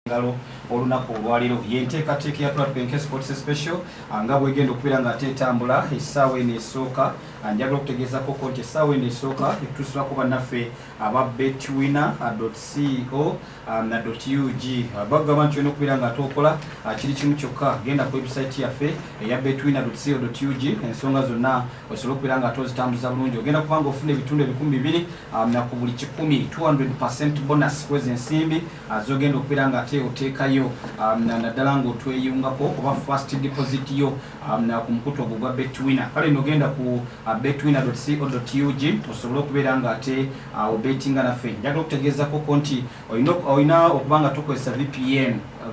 ngalo olunaku olwaliro yenteekateeka ya Empaka Sports Special nga bwegenda okubeera nga tetambula essaawa eno esooka njagala okutegeezako ko nti essaawa eno esooka etutusibako bannaffe aba betwinner.co.ug bagamba nti olina okubeera nga tokola kiri kimu kyokka genda ku website yaffe eya betwinner.co.ug ensonga zonna osobola okubeera nga tozitambuza bulungi ogenda kuba nga ofuna ebitundu 200 na ku buli 100 200% bonus kwezi ensimbi zogenda okubeera nga oteekayo naddala ng'otweyungako oba first deposit yo ku mukutu ogwo gwa betwinner kale nogenda ku betwinner.co.ug osobola okubeera nga ate obetinga naffe njagala okutegeezako ko nti olina okuba nga tukozesa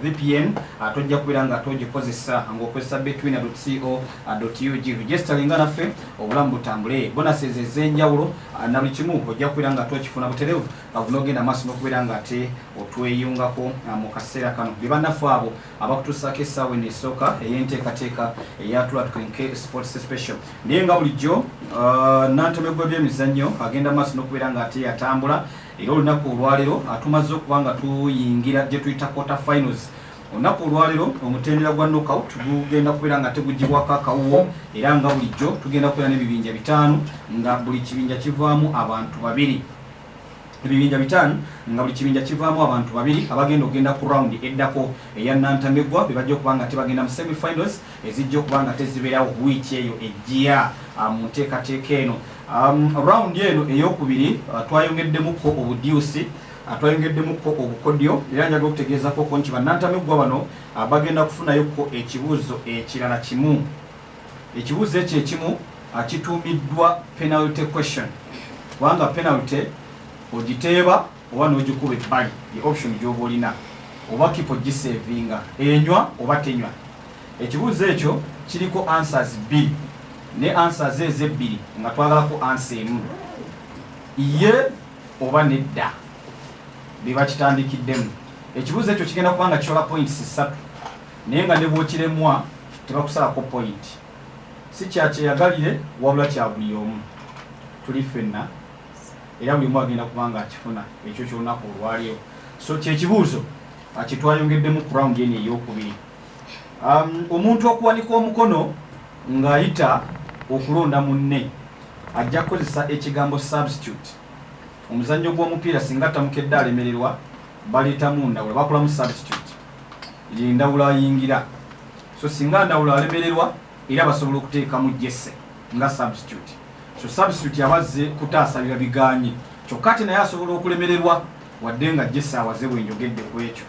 VPN tojja kubeera nga togikozesa ng'okozesa betwinner.co.ug registeringa naffe obulamu butambule bonuses ez'enjawulo na buli kimu ojja kubeera nga tokifuna butereevu n'ogenda maaso n'okubeera nga ate otweyungako mu kaseera kano bibannaffe abo abakutuusaako essaawa eno esooka ey'enteekateeka eya Empaka Sports Special naye nga bulijjo Nantamegwa Webyemizannyo agenda maaso n'okubeera nga ate yatambula era olunaku olwaleero tumaze okuba nga tuyingira gye tuyita quarter finals olunaku olwaleero omutendera gwa knockout gugenda kubeera nga tegugibwako akawuwo era nga bulijjo tugenda kubeera n'ebibinja 5 nga buli kibinja kivaamu abantu 2 ebibinja 5 nga buli kibinja kivaamu abantu 2 abagenda okugenda ku round eddako eya Nantamegwa bebajja okuba nga tebagenda mu semi-finals ezijja okuba nga tezibeerawo wiiki eyo ejja mu nteekateeka eno round eno ey'okubiri twayongeddemuko obudyusi twayongeddemuko obukodyo era njagala okutegeezako ko nti bannantamegwa bano bagenda kufunayoko ekibuuzo ekirala kimu ekibuuzo ekyo ekimu kituumiddwa penalty question kubanga penalty ogiteeba oba n'ogikuba ebbali ye option gy'oba olina oba kipo gisevinga enywa oba tenywa ekibuuzo ekyo kiriko answers 2 ne answers ezebbiri nga twagalako answer emu ye oba nedda biba kitandikiddemu ekibuuzo ekyo kigenda kubanga kikola points 3 naye nga ne bw'okiremwa tebakusalako point si kyakyeyagalire wabula kya buli omu tuli ffenna era buli omu agenda kubanga akifuna ekyo kyolunaku olwaliyo so kyekibuuzo kitwayongeddemu ku round eno ey'okubiri omuntu okuwanika omukono ng'ayita okulonda munne ajja kukozesa ekigambo substitute omuzannyo gw'omupiira singa tamukedde alemererwa baleetamu ndawula bakolamu substitute yendawula ayingira so singa ndawula alemererwa era basobola okuteekamu jesse nga substitute so substitute yabazze kutaasalira biganye kyokka ate naye asobola okulemererwa wadde nga jesse awaze bwenjogedde ku ekyo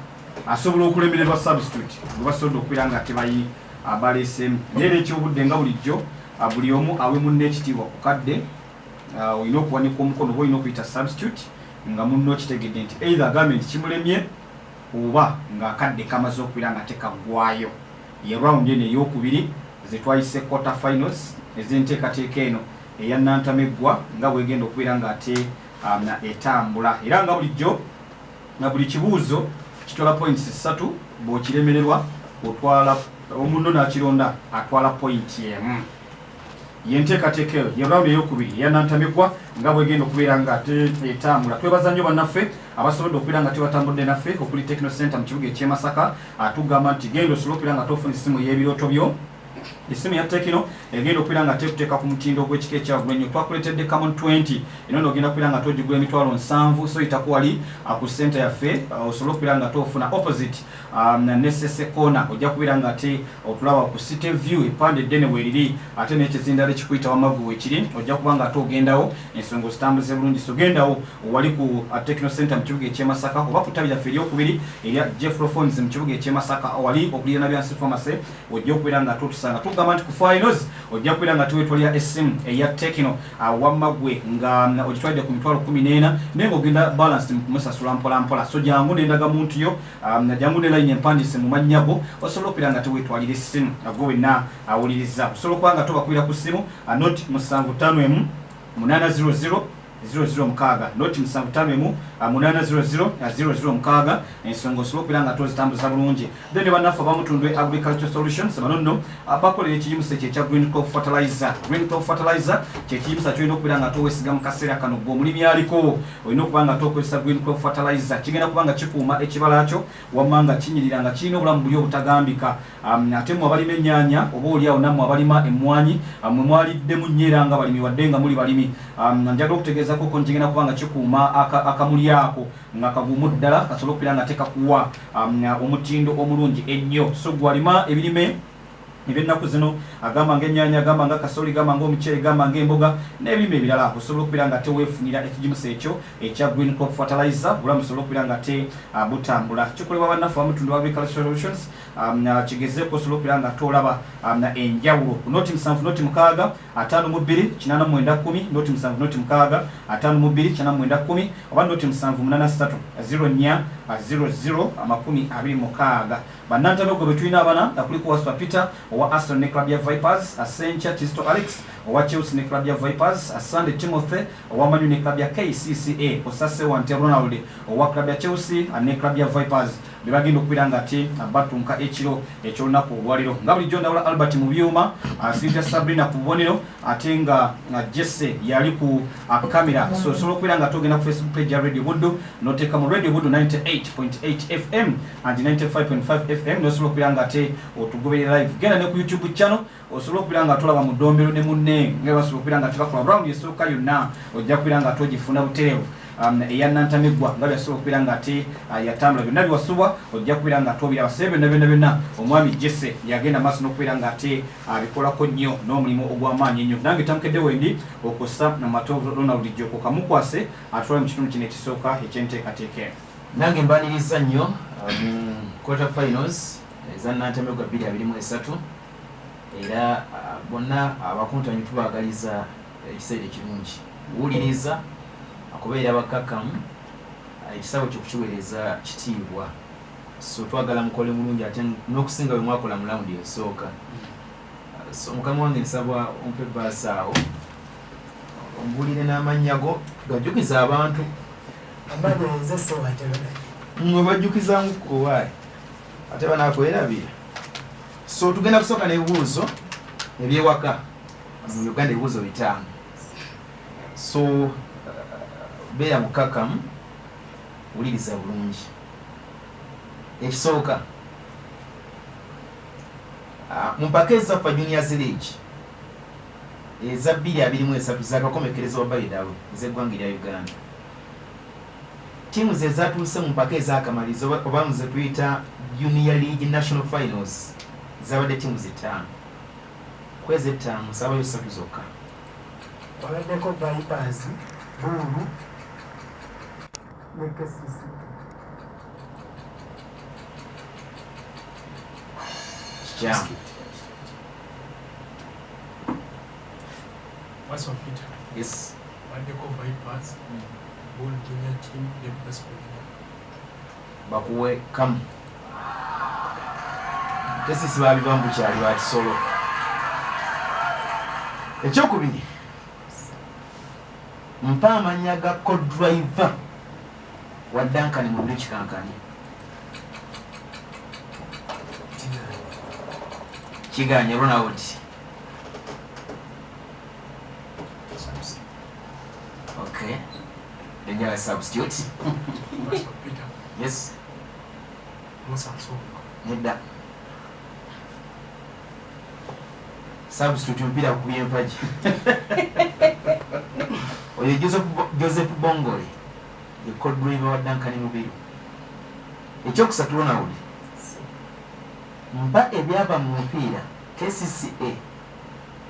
asobola okulemererwa substitute gwe basobodde okubeera nga tebayi abaleesemu naye ekyobudde nga bulijjo buli omu awe munne ekitiibwa ku kadde olina okuwanika omukono oba olina okuyita substitute nga munno okitegedde nti either agambe nti kimulemye oba ng'akadde kamaze okubeera nga tekaggwayo ye round eno ey'okubiri zetwayise quarter finals ez'enteekateeka eno eya Nantamegwa nga bwegenda okubeera nga ate etambula era nga bulijjo na buli kibuuzo kitwala points 3 bw'okiremererwa otwala omunno n'akironda atwala point emu yenteekateeka ye round ey'okubiri ya Nantamegwa nga bwegenda okubeera nga ate etambula twebaza nnyo bannaffe abasobodde okubeera nga tebatambudde naffe okuli Techno Center mu kibuga eky'e Masaka atugamba nti genda osobola okubeera nga tofuna essimu y'ebirooto byo esimu ya Tekino egenda okubeera nga tekuteeka ku mutindo gw'ekika ekyagulennyo twakuleetedde Camon 20 eno n'ogenda okubeera nga togigula emitwalo 7 so yitako wali ku center yaffe osobola okubeera nga tofuna opposite ne Sese Corner ojja kubeera nga ate otulaba ku City View epande eddene bweriri ate n'ekizindala ekikuyita Wamagu wekiri ojja kuba nga ate ogendawo ensonga zitambuze bulungi so gendawo wali ku Techno Center mu kibuga eky'e Masaka oba ku ttabi lyaffe eryokubiri erya Jeffro Phones mu kibuga eky'e Masaka wali okulira na byansi pharmacy ojja okubeera nga totusanga tugamba nti ku finals ojja kubeera nga tuwetwalira essimu eya Tekino Wamagwe nga ogitwalidde ku mitwalo 14 naye ng'ogenda balance musasula mpolampola so jangu nendaga muntu yo jangu ne line empandise mu mannyago osobola okubeera nga teweetwalira essimu gwe wenna awuliriza osobola okuba nga tobakwira ku ssimu not 751 800 00 mukaaga noti 75 800 00 mukaaga ensonga osobola okubeera nga tozitambuza bulungi. Then banaffe abamutundwe agricultural solutions banono abakolera ekiyimusa ekyo ekya green crop fertilizer. Green crop fertilizer kyekiyimusa kyolina okubeera nga towesiga mu kaseera kano gwe omulimi aliko olina okuba nga tokozesa green crop fertilizer. Kigenda kuba nga kikuuma ekibala kyo wamma nga kinyirira nga kirina obulamu buli obutagambika. Ate mu abalima ennyaanya oba oliawo nammwe abalima emmwanyi mwe mwaliddemu nnyo era nga balimi wadde nga muli balimi njagala okutegeezako ko kigenda kuba nga kikuuma akamuli ako nga kagumu ddala kasobola okubeera nga tekakuwa omutindo omulungi ennyo. So gwalima ebirime ebyennaku zino agamba ng'ennyaanya agamba nga kasooli agamba ng'omuceere agamba ng'emboga n'ebirime ebirala osobola okubeera nga teweefunira ekijimusa ekyo ekya green crop fertilizer bulamu osobola okubeera nga te butambula. Kikolebwa bannaffe abamutundwa agricultural solutions kigezeeko osobola okubeera nga toolaba enjawulo. Noti 7 noti 6 52 89 10 noti 7 noti 6 52 89 10 oba noti 7 83 04 00 26. Bannantamegwa bwe tulina abana kuliko Waspa Peter owa Aston ne Club ya Vipers, Asencha Tisto Alex owa Chelsea ne Club ya Vipers, Asande Timothy owa Manu ne Club ya KCCA, Osase Wante Ronald owa Club ya Chelsea ne Club ya Vipers. Bibagenda okubeera nga ate batunka ekiro ekyolunaku olwaliro nga bulijjo ndawula Albert mu byuma, Cynthia Sabrina ku bubonero ate nga Jesse yali ku kamera. So osobola okubeera nga togenda ku Facebook page ya Radio Buddu noteeka mu Radio Buddu 98.8 FM and 95.5 FM nosobola okubeera nga ate otugoberera live. Genda ne ku YouTube channel osobola okubeera nga tolaba mu ddombero ne munne nga basobola okubeera nga tubakola round esooka yonna ojja kubeera nga togifuna butereevu. Eya Nantamegwa nga byasobola okubeera nga ate yatambula byonna byewasubwa ojja kubeera nga tobiraba sebe byonna omwami Jesse yagenda maaso n'okubeera nga ate abikolako nnyo n'omulimu ogw'amaanyi ennyo. Nange tamukedde wendi okussa Matovu Ronald Joko kamukwase atwale mu kitundu kino ekisooka ekyenteekateeka. Nange mbaniriza nnyo quarter finals eza Nantamegwa 2023 era bonna abakuntanyi tubaagaliza ekiseera ekirungi wuliriza akubeera abakakamu ekisabo ky'okukiweereza kitiibwa. So twagala mukole mulungi ate n'okusinga bwe mwakola mu laundi esooka. So mukama wange nsaba ompe baasaawo ombulire n'amannya go tugajjukiza abantu mwebajjukiza mukuwaayi ate banakwerabira. So tugenda kusooka n'ebibuuzo ebyewaka mu Uganda ebibuuzo 5. So beera mukakamu wuliriza bulungi. Ekisooka mu mpaka ezaffa juniors league eza 2023 zakakomekereza wa bayidawe ez'eggwanga erya Uganda, tiimu ze zatuuse mu mpaka ez'akamalizo oba ze tuyita junior league national finals zabadde tiimu 5 kwezi 5 sabayo 3 zokka. Wabaddeko Vipers, Bulu ne KCC. Yeah. What's on Peter? Yes. Wabaddeko Vipers, Bulu junior team ne Baseball. Bakuwe kamu. KCC babibambu kyali batisolo. Ekyokubiri mpa amannya ga co-driver wa Duncan mu buli kikankani. Kiganye Ronald. Okay. Then you are a substitute. Yes. Nedda. Substitute mpira ku byempaji. Oyo Joseph Bongole ye co-driver wa Duncan Mubiru. Ekyokusatu Ronald. Mpa ebyava mu mupiira KCCA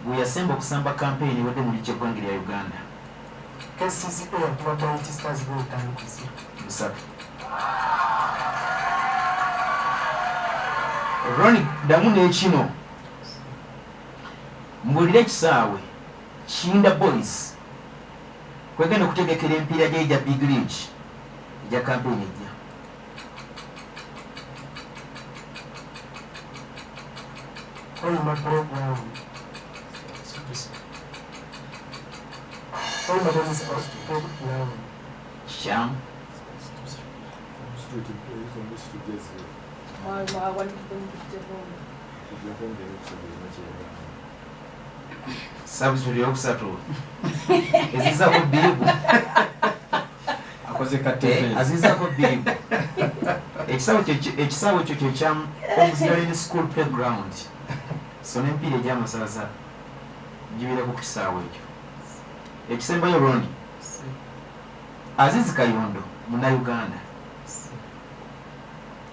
bwe yasemba okusamba kampeyini wadde mu ly'eggwanga lya Uganda. KCCA yakuba Bright Stars b'otandikisa. Busatu. Ronnie damu n'ekino mbulira ekisaawe Kinda Boys kwegenda okutegekera empiira gy'ejja Big League ejja kampeyini ejja. Oyina program. Sham. Substitute yokusatu. Eziza ko bibu. Akoze katete. Aziza ko bibu. Ekisawo kyo kyam Omuzindaline School Playground. So n'empira egy'amasaza gibira ku kisaawe ekyo. Ekisembayo Roni. Azizi Kayondo Munnayuganda.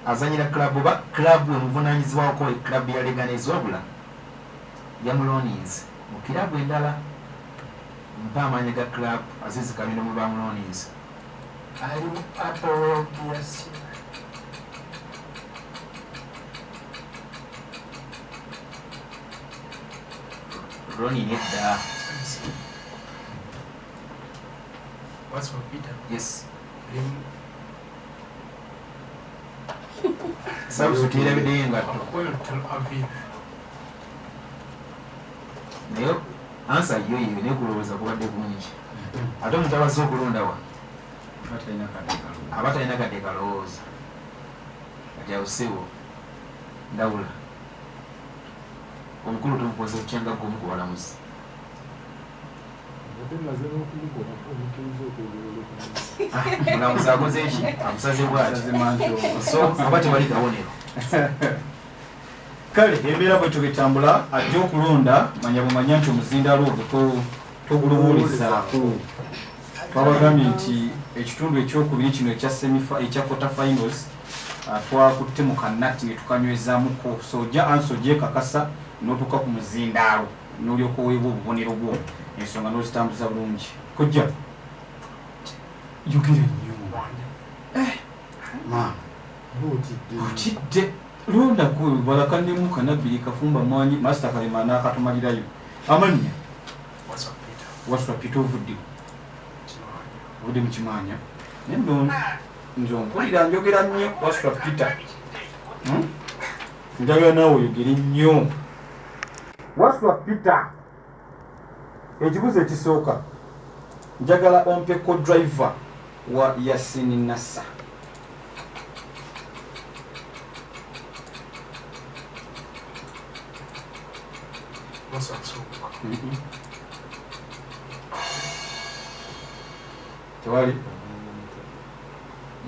Azanyira club omuvunanyizibwa ko club ya Leganez wabula yamulonize mu club endala mpa amanya ga club Azizi Kayondo mu bamulonize ali mu Apple yes. Roni nedda. What's for Peter? Yes. Substitute everything nga naye ansa yo nekulowooza kubadde kungi ate omuntu abaze okulonda wa aba talina kadde kalowooza kati awusewo ndawula omukulu tumukoze kucenga gomu ku balamuzi mulamuzi akoze eki amusaze bwaki so aba tewali kabonero kale embeera bwetyo betambula ajja okulonda manya bumanya nti omuzindalo ogwo togulubuulizaako twabagambye nti ekitundu ekyokubiri kino ekya quarter finals twakutte mu kanati ne tukanywezaamuko so ojja ansi ogyekakasa n'otuuka ku muzindaalo n'olyoka oweebwa obubonero bwo ensonga n'ozitambuza bulungi kojja yogere nnyo maama otidde londako balakannemu kanabbiri kafumba mwanyi masita kalema n'akatumalirayo amannya waswa pita ovudde mu kimanya neno nze ompulira njogera nnyo waswa pita njagala naawe oyogere nnyo waswa pita ekibuzo ekisooka njagala ompeko driver wa Yasini Nassa tewali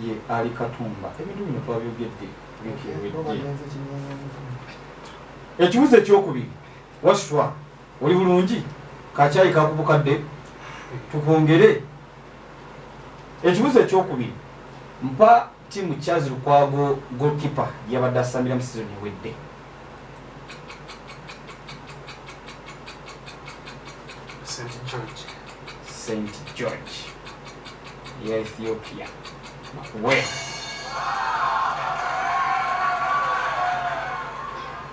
ye ali Katumba ebintu bino twabyogedde ekibuzo ekyokubiri waswa oli bulungi kacyayi kakubukadde tukwongere ekibuzo ekyokubiri mpa tiimu Charles Lukwago goalkeeper yabadde asamira mu season ewedde St. George ya Ethiopia we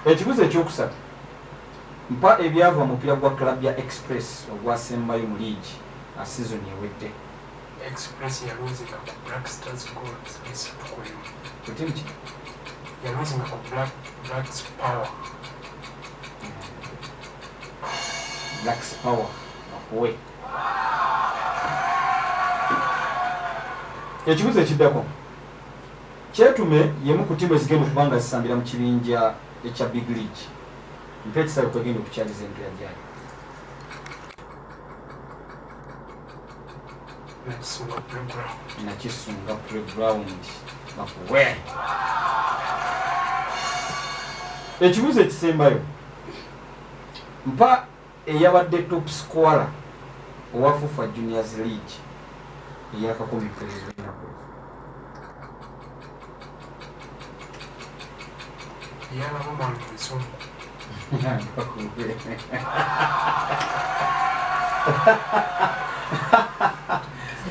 ekibuzo ekyokusatu mpa ebyava mupira gwa club ya Express ogwasembayo mu league a season ewedde Express yaluzinga ku Black Stars goals esitukwemu kutimki yaluzinga ku Black Power we ekibuzo ekiddako kyetume yemu ku tiimu ezigenda okuba nga zisambira mu kibinja ekya big league mpa ekisalo kwegenda okukyaliza empira gyayo nakisunga playground bakuwe ekibuzo ekisembayo mpa eyabadde top scorer owa FUFA Juniors League eyakakumi president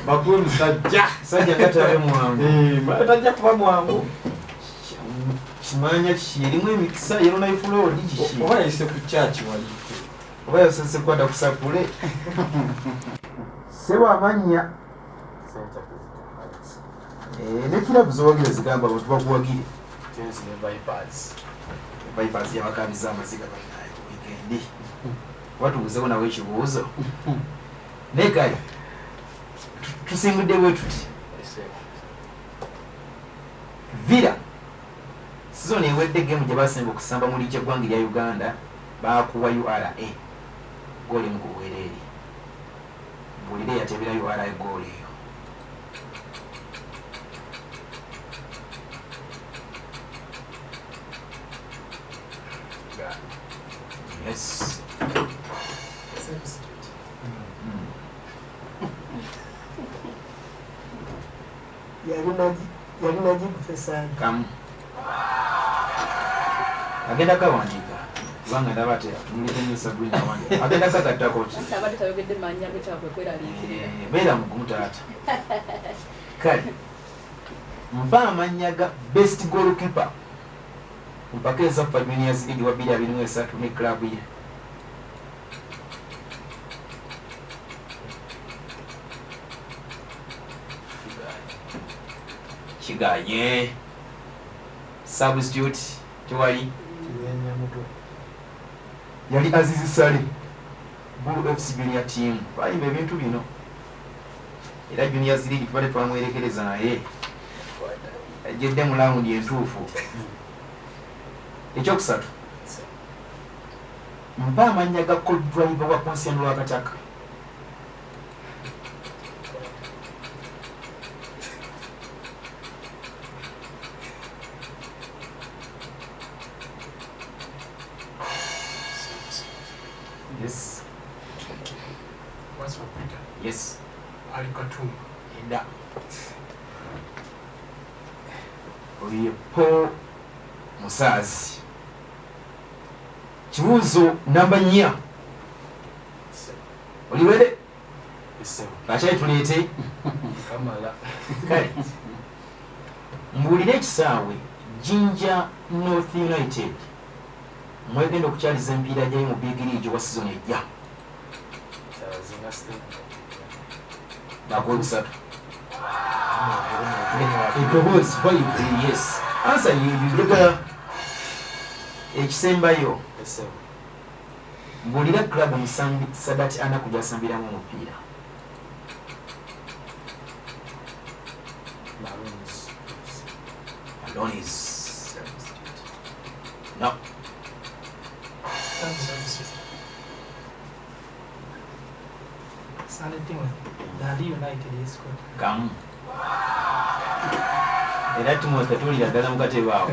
bakuwe musajja gatale mwangu tajja kuba mwangu kimanya kirimu emikisa yero naifulodi kiki oba yayise ku church wali oba yasese kwada kusapule sewa amanya nekirabu zowagire zigamba bwe tubakuwagire Vipers yabakabiza amaziga balinayo weekendi watubuzeewo nawe ekibuuzo nekali tusingudde bwe tuti Villa season ewedde game gye basemba okusamba mu liiga eggwanga lya Uganda bakuwa URA gooli mu kuweereri bulire yatebera URA gooli eyo yes yalina gikufesana kamu agenda kawandiika kubanga ndaba ate tumulitenyesa gwina wandiika agenda kagattako ki beera mugumu taata kale mpa amanya ga best goalkeeper mpaka ezaffa juniors league wa 2023 ne club ye Kigaye substitute tewali yali Azizi Sale Bull FC junior team bayimba ebintu bino era juniors league tubadde twamwerekereza naye ajjedde mu laundi entuufu ekyokusatu mpa amanya ga col driver wa Conscience Lwakataka yes What's for Peter? yes Alikatum. enda oye Paul Musaazi kibuuzo namba 4 oliwere bakyayi tuleete kale mbuulire ekisaawe Jinja North United mwegenda okukyaliza empiira gyayo mu big league wa season ejja bagooli 3 eddoboozi bayibuli yes answer yuyulega ekisembayo mbuulira club musambi Sadat Anaku gyasambiramu omupiira Malonis no kamu era Timothy tuulira ddala mu katebe awo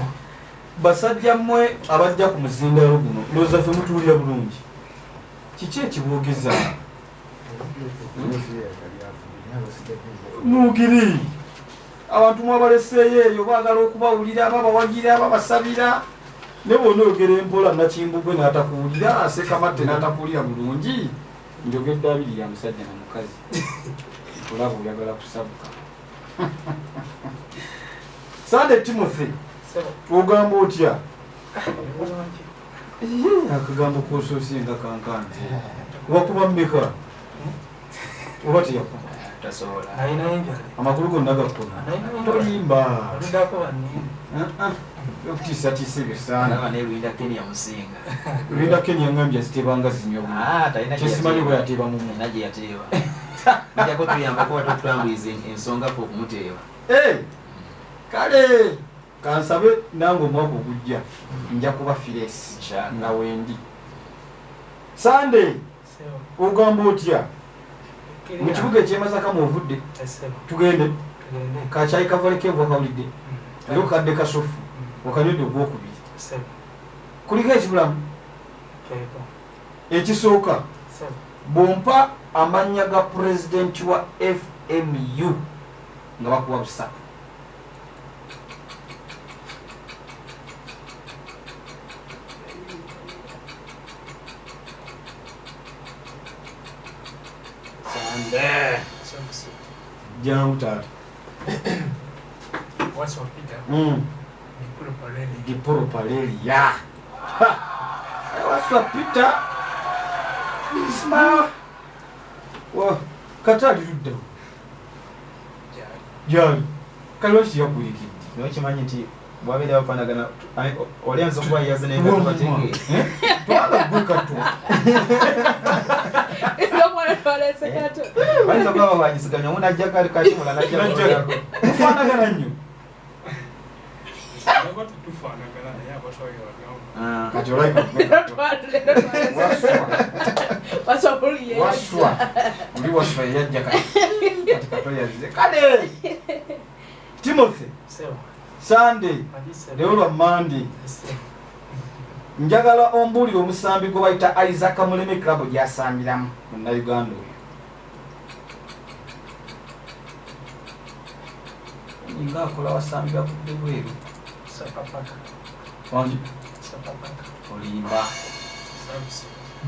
basajja mmwe abajja ku muzindalo guno ndowooza ffe mutuulira bulungi kiki ekiboogeza mugiri abantu mwabaleseeyo eyo baagala okubawulira babawagira babasabira ne bonna oyogera empola nakimbugwe n'atakuwulira asekamatte n'atakuwulira bulungi njogedde abiri ya musajja na mukazi olaba oyagala kusabuka Sande Timothy ogamba otya akagambo kososinga kankante wakuba mmeka oba teyako tasobola amakulu gonna gakona tolimba okutiisatiisa ebyo saana nelwinda Kenya musinga lwinda Kenya ngambya zitebanga zinywa kyesimanyi bwe yateeba mumu nagye yateeba njako tuyambako watokutambuliza ensonga fe okumuteeba kale kansabe nange omwaka ogujja nja kuba firesi nga wendi Sande ogamba otya mu kibuga ekyemasaka mwovudde tugende kakyayi kavaleko akawulidde era okadde kasofu okanyodde ogwokubiri kuliko ekibulamu ekisooka bwompa amannya ga pulezidenti wa FMU nga bakuwa busaka jangu taata What's for Peter? Dipolo Paleri ya what's for Peter? Isma wa katali ludda jali kaloshi yakuyikidde nokimanyi nti bwabeera bafanagana olyanza okuba yaze naye twala gwekatwa bayinza kuba babanyisiganya munajja kali kati mulala ajja kufaanagana nnyo kati waswa oli waswa yajja kati katoyazize kale Timothy Sunday leo lwa Monday njagala ombuulira omusambi gwe bayita Isaac Muleme Club gyasambiramu munnayuganda oyo nga akola wasambira kudde bweru wangi olimba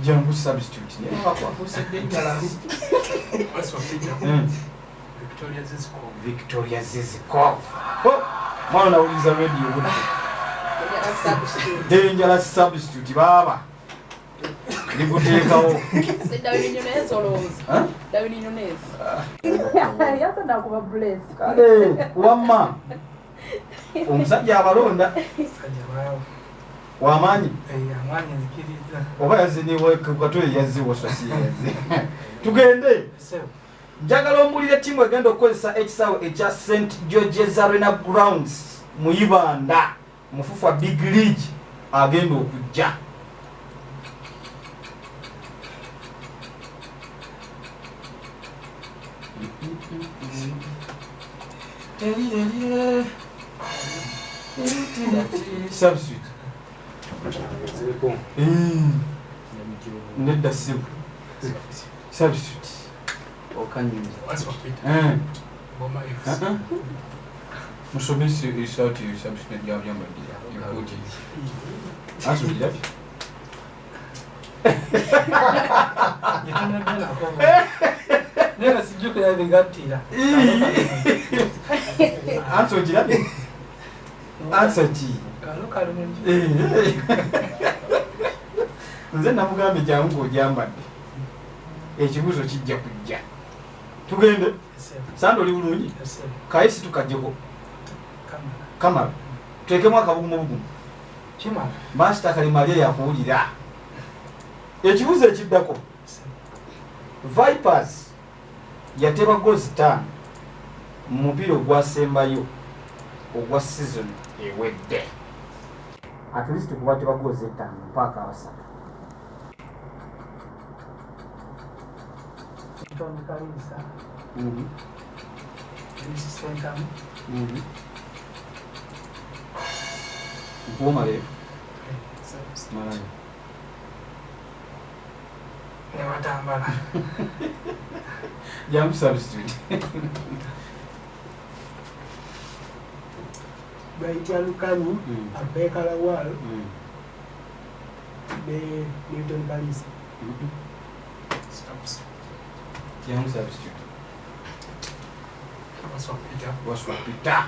jangu substitute naye wakwafuusedde enjalaasi Victoria Zizikov mwana nawuliza radio budde dangerous substitute baba niguteekawo kale wamma omusajja abalonda wamaanyi oba yaziniwekatoye yaziwasasiyazi tugende njagala ombulira ttiimu egenda okukozesa ekisaawe ekya St George's Arena Grounds mu Ibanda mufufa Big League agenda okujja substitute nedda sibu substitute okanyuza musomesi esaati substitute gyabyamadira ekoti asubira nera sijuko yavingatira ansogira ansachi kalo nze namugambe jangu ojambadde ekibuzo kijja kujja tugende sando oli bulungi kaisi tukajjeko kamala tutekemu akabugumu bugumu master Kalimaliya yakuwulira ekibuzo ekiddako Vipers yateba goals 5 mu mupiira ogwasembayo ogwa season ewedde at least kubateba goals 5 mpaka abasatu nkuwomale malayo newatambala jam substitute bayitya Lukanyi Empaka Zebyemizannyo ne Nantamegwa jam substitute waswapita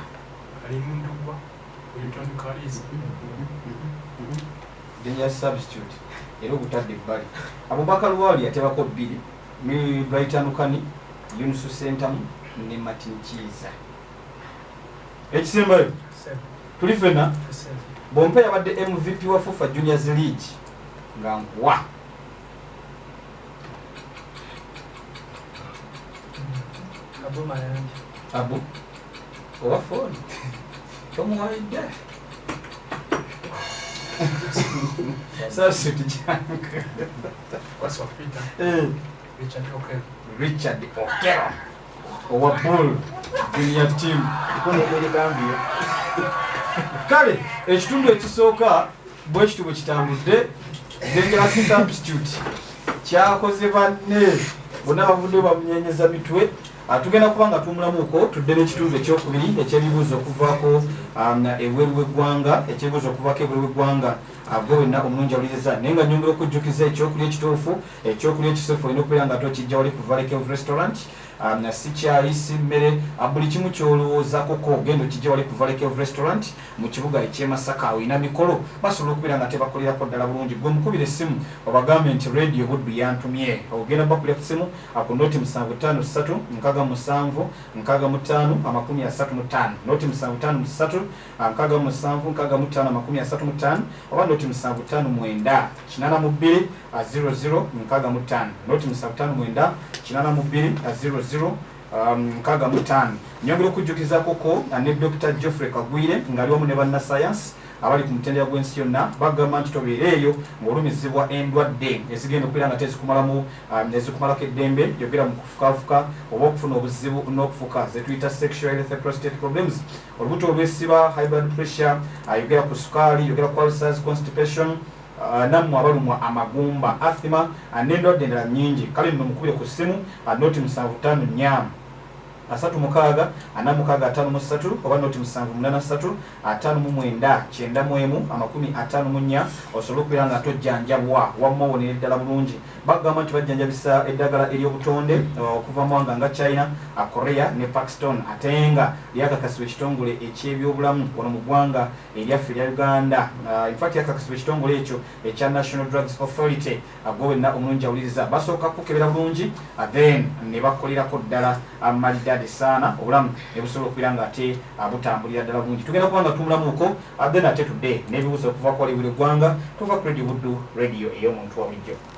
alimunduwa Wilton Kalisa denja substitute era ogutadde ebbali Abubakar Wali yatebako 2 ne Brighton Kani Yunusu Sentamu ne Martin Kiza ekisembayo tuli fena Bompe yabadde MVP wa FIFA Juniors League nga nkuwa Abu owa phone tomuwaidde substitute jangu Richard Okero owa Bull junior team Gambia kale ekitundu ekisooka bwe kitu bwe kitambudde dangerous substitute kyakoze banne bonna bavudde bamunyenyeza mitwe tugenda kuba nga tumulamuko tudde n'ekitundu ekyokubiri ekyebibuuzo okuvaako ebweru w'eggwanga ekibuuzo okuvaako ebweru w'eggwanga gwe wenna omulungi awuliriza naye nga nyongera okujjukiza ekyokulya ekituufu ekyokulya ekisufu olina okubeera nga tokijja wali ku Valley Cave Restaurant si kyayi si mmere buli kimu kyolowoozaakoko genda okijja wali ku Valley Cave Restaurant mu kibuga eky'e Masaka olina mikolo basobola okubeera nga tebakolerako ddala bulungi gwe mukubira essimu obagambe nti radio Buddu yantumye ogenda bakulira ku ssimu ku noti 753 67 65 35 noti 753 67 65 oba noti 759 82 00 65 noti 759 82 00 65 nyongera okujjukiza koko ne Dr. Geoffrey Kagwire ngali wamu ne banna science abali ku mutendera gw'ensi yonna bagamba nti tobeereeyo ng'olumizibwa endwadde ezigenda okubeera nga tezikumalamu ezikumalako eddembe yogera mu kufukafuka oba okufuna obuzibu n'okufuka zetuyita sexual health prostate problems olubuto olwesiba high blood pressure yogera ku sukaali yogera ku ulcers constipation nammwe abalumwa amagumba asthma n'endwadde endala nnyingi kale nno mukubire ku ssimu noti 754 asatu mukaga anamukaga 53 oba noti 783 59 91 54 osobola okubeera nga tojjanjabwa wamawonera eddala bulungi bagamba nti bajjanjabisa eddagala ery'obutonde okuva mu wanga nga China, Korea ne Pakistan ate nga lyakakasibwa ekitongole eky'ebyobulamu wano mu ggwanga eryaffe erya Uganda. In fact yakakasibwa ekitongole ekyo ekya National Drugs Authority gwenna omulungi awuliriza basooka kukebera bulungi then ne bakolerako ddala amalidade sana obulamu ne busobola okubeera nga ate butambulira ddala bulungi. Tugenda kuba nga tumulamuko then ate tudde n'ebibuuzo okuva ku wali buli ggwanga tuva ku Radio Buddu radio ey'omuntu wa bulijjo.